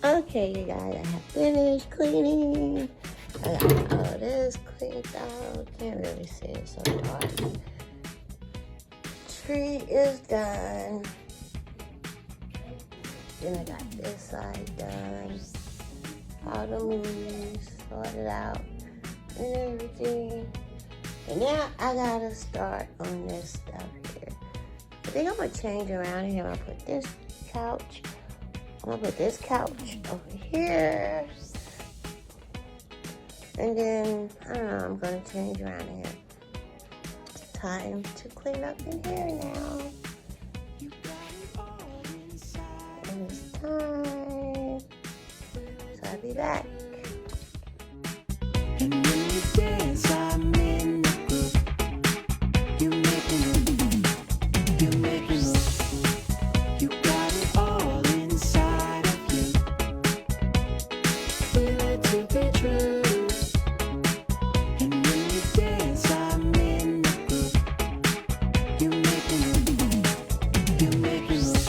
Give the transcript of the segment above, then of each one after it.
Okay, you guys, I have finished cleaning. I got all this cleaned out. Can't really see it, so dark. Tree is done. Then I got this side done. All the leaves sorted out and everything. And now I gotta start on this stuff here. I think I'm gonna change around here. I'm gonna put this couch. I'm gonna put this couch over here. And then, I don't know, I'm gonna change around here. It's time to clean up in here now. And it's time. So I'll be back. And when you dance, I'm in the groove. You make me move. You make me move. You got it all inside of you. Feel it to be true. And when you dance, I'm in the groove. You make me move. You make me move.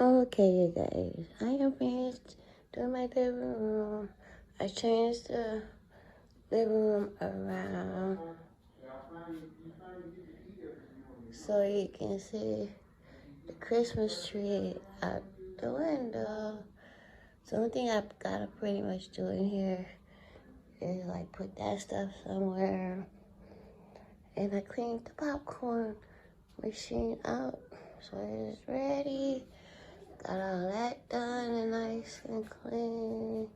Okay, you guys, I am finished doing my living room. I changed the living room around so you can see the Christmas tree out the window. So the only thing I've got to pretty much do in here is like put that stuff somewhere. And I cleaned the popcorn machine out so it is ready. Got all that done and nice and clean.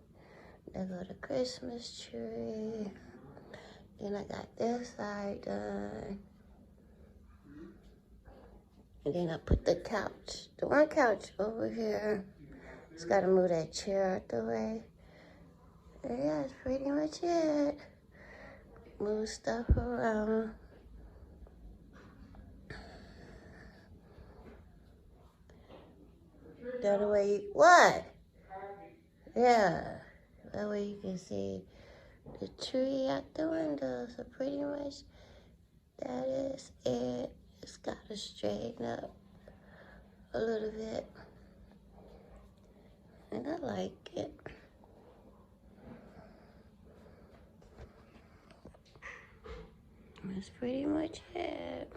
There go the Christmas tree. Then I got this side done. And then I put the couch, the one couch over here. Just gotta move that chair out the way. And yeah, that's pretty much it. Move stuff around. That way, what? Yeah, that way you can see the tree out the window. So pretty much that is it. Just gotta straighten up a little bit. And I like it. That's pretty much it.